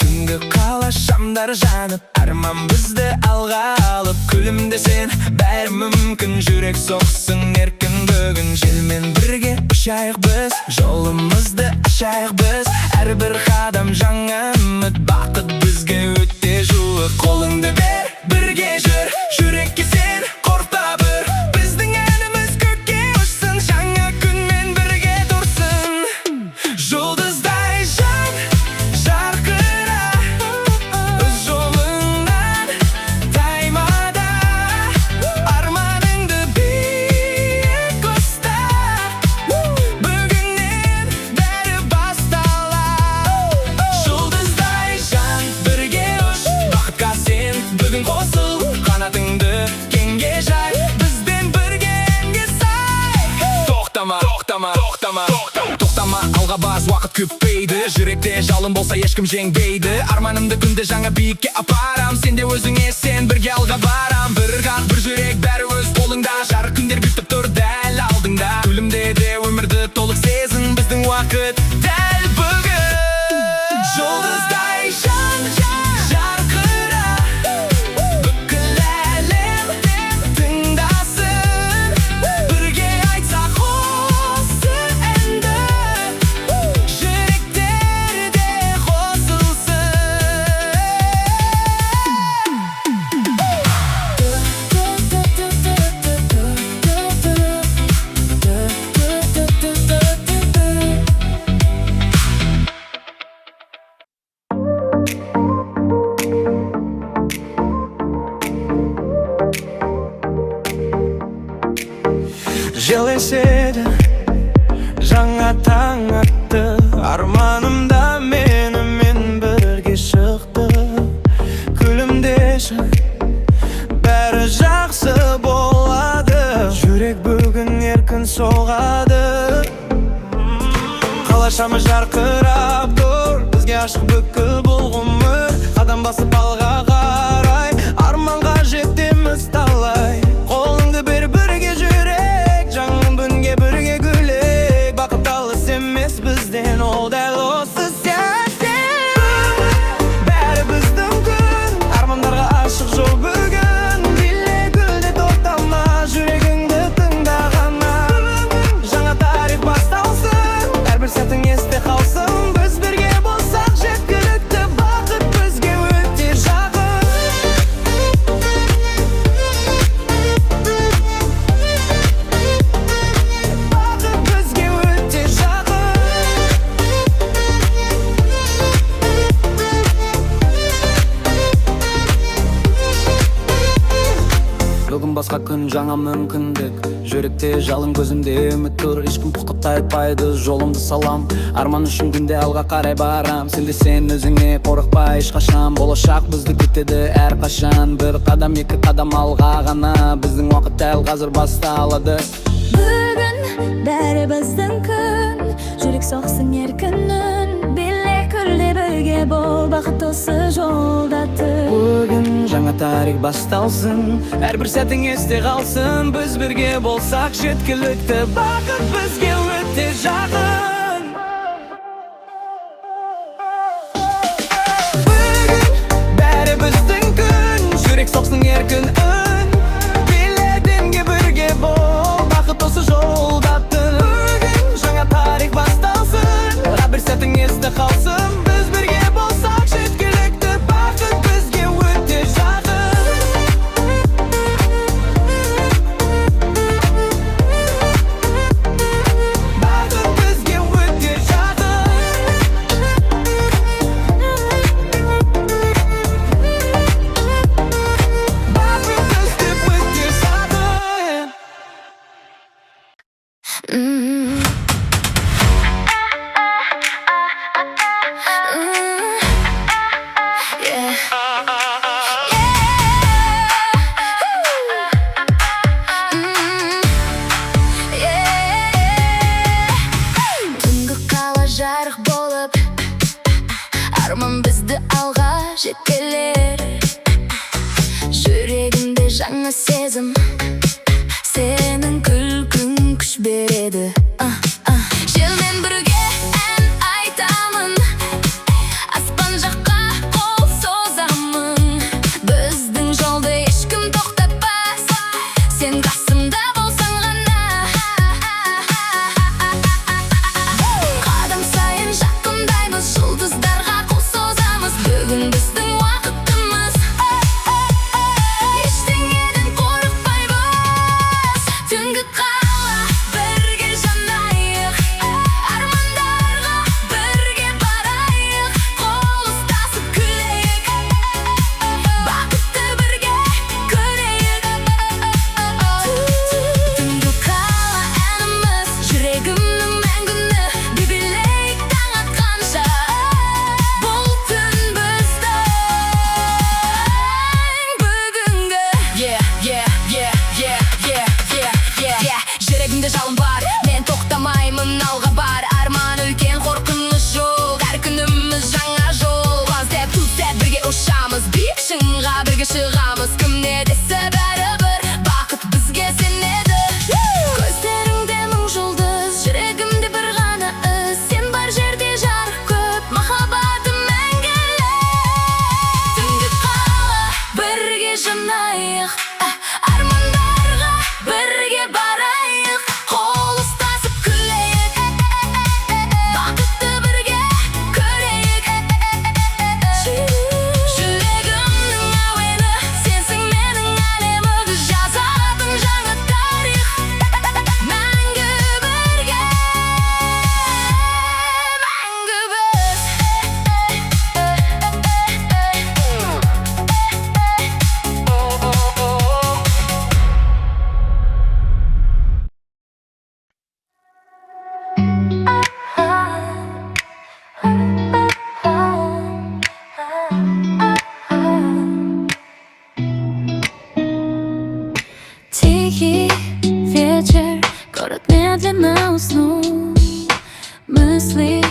Түнгі қала шамдар жанып, арман бізді алға алып, күлімдесең бәрі мүмкін. Жүрек соқсын еркін бүгін, желмен бірге ұшайық біз, жолымызды ашайық біз. Әрбір қадам жаңа үміт, бақыт бізге өте жуық. Қолыңды бер, бірге жүр, жүрекке сен қорықпа бір. Біздің әніміз көкке ұшсын, жаңа күнмен бірге тұрсын. Жұлдыздай жан жарқыра, өз жолыңнан таймада, арманыңды биік ұста. Бүгіннен бәрі басталады. Жұлдыздай жан бірге ұш, бақытқа сен бүгін қосыл, қанатыңды кеңге жай, бізбен бірге әнге сай. Тоқтама, тоқтама, тоқтама, тоқтама, алға бас, уақыт көппейді. Жүректе жалын болса ешкім жеңбейді. Арманымды күнде жаңа биікке апарам, сен де өзіңе сен бірге алға барам. Бір қақ, бір жүрек, бәрі өз қолыңда, жарық күндер күтіп тұр дәл алдыңда. Күлімде де өмірді толық сезін, біздің уақыт дәл бүгін. Жұлдыздай жан жарқыра, бүкіл әлем тыңдасын, бірге айтсақ осы әнді, жүректер де қосылсын. Жел еседі, жаңа таң атты, арманымда менімен бірге шықты. Күлімдеші, бәрі жақсы болады, жүрек бүгін еркін соғады. Қалашамы жарқырап тұр, бізге ашық бүкіл бұл ғұмыр. Қадам басып алға қарай, арманға жетеміз талай. Қолыңды бер, бірге жүрек, жаңа күнге бірге гүлек. Бақыт алыс емес бізден, ол дәл осы сәтте. Бәрі біздің күн, армандарға ашық жол бүгін. Биле гүлде тоқтама, жүрегіңді тыңдағана. Жаңа тарих басталсын, әрбір сәтің есте қалсын. Біз бірге болсақ жеткілікті, бақыт бізге өте жақын. Бақыт бізге өте жақын. Бүгін басқа күн, жаңа мүмкіндік, жүректе жалын, көзімде үміт тұр. Ешкім тоқтап айтпайды, жолымды салам, арман үшін күнде алға қарай барам. Сен де сен өзіңе қорықпа ешқашан, болашақ бізді күтеді әрқашан. Бір қадам, екі қадам алға ғана, біздің уақыт дәл қазір басталады. Бүгін бәрі біздің күн, жүрек соқсын еркін үн. Биле күлде бірге бол, бақыт осы жолда тұр. Бүгін жаңа тарих басталсын, әрбір сәтің есте қалсын. Біз бірге болсақ жеткілікті, бақыт бізге өте жақын. Бүгін бәрі біздің күн, жүрек соқсын еркін үн. Биледімге бірге бол, бақыт осы жолда тұр. Бүгін жаңа тарих басталсын, әрбір сәтің есте қалсын. Біз бірге болсақ жеткілікті, бақыт бізге өте жақын. Бақыт бізге жетелер. Жүрегімде жаңа сезім, сенің күлкің күш береді. Желмен бірге ән айтамын, аспан жаққа қол созамын. Біздің жолды ешкім тоқтатпас, сен қасымда болсаң ғана. Қадам сайын жақындаймыз, жұлдыздарға қол созамыз. Бүгін біздің уақытымыз, ештеңеден қорықпаймыз. Түнгі қала бірге жанайық, армандарға бірге барайық. Қол ұстасып күлейік, бақытты бірге көрейік. Түнгі қала әніміз, жүрегімнің мәңгіні билейік таң атқанша. Бұл түн біздің бүгінгі. Жүрегімде жалын бар, мен тоқтамаймын, алға бар. Арман үлкен, қорқыныш жоқ, әр күніміз жаңа жол. One step, two step, бірге ұшамыз, биік шыңға бірге шығамыз. Кім не десе бәрібір, бақыт бізге сенеді. Көздеріңде мың жұлдыз, жүрегімде бір ғана із. Сен бар жерде жарық көп, махаббатым мәңгілік. Түнгі қала бірге жанайық, армандарға бірге барайық. Қол ұстасып күлейік, бақытты бірге көрейік. Жүрегімнің әуені, сенсің менің әлемім. Жазатын жаңа тарих, мәңгі бірге, мәңгі біз. Тихий вечер, город медленно уснул. Мысли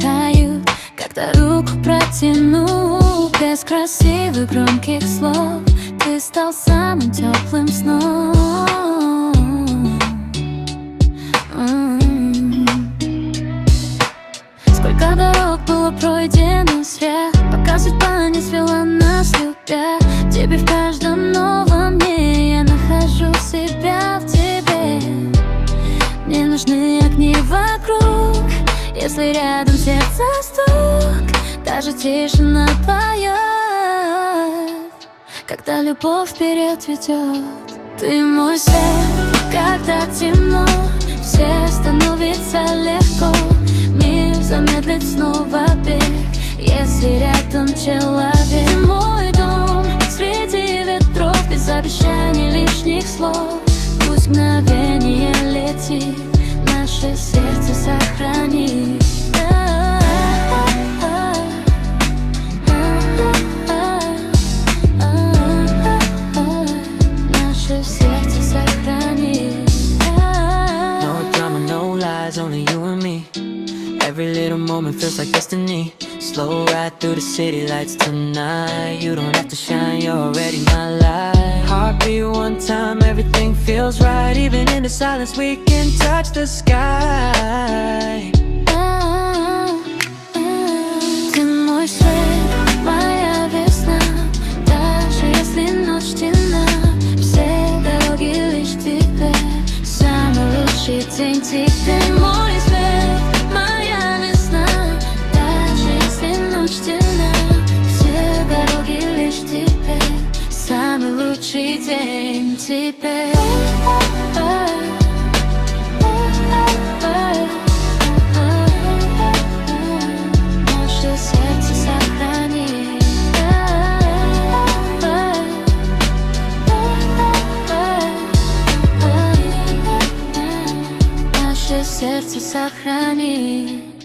тают, когда руку протянул. Без красивых громких слов ты стал самым теплым сном. Сколько дорог было пройдено зря, пока судьба не свела нас, любя. Тебе в каждом новом дне я нахожу себя в тебе. Не нужны огни вокруг, если рядом сердце стук. Даже тишина поет, когда любовь вперед ведет. Ты мой свет, когда темно, все становится легко. Мир замедлит снова бег, если рядом человек. Ты мой дом среди ветров, без обещаний лишних слов. Пусть мгновение летит, наше сердце сохранит. Наше сердце сохранит. No drama, no lies, only you and me. Every little moment feels like destiny. Slow ride through the city lights tonight. You don't have to shine, you're already my light. Heartbeat one time, everything feels right. Even in the silence we can touch the sky. Ты мой свет, моя весна. Даже если ночь темна, все дороги лишь тебе. Самый лучший день тебе. Мой свет, моя весна. Даже если ночь темна, все дороги лишь тебе. Самый лучший день тебе. Наше сердце сохранит. Наше сердце сохранит.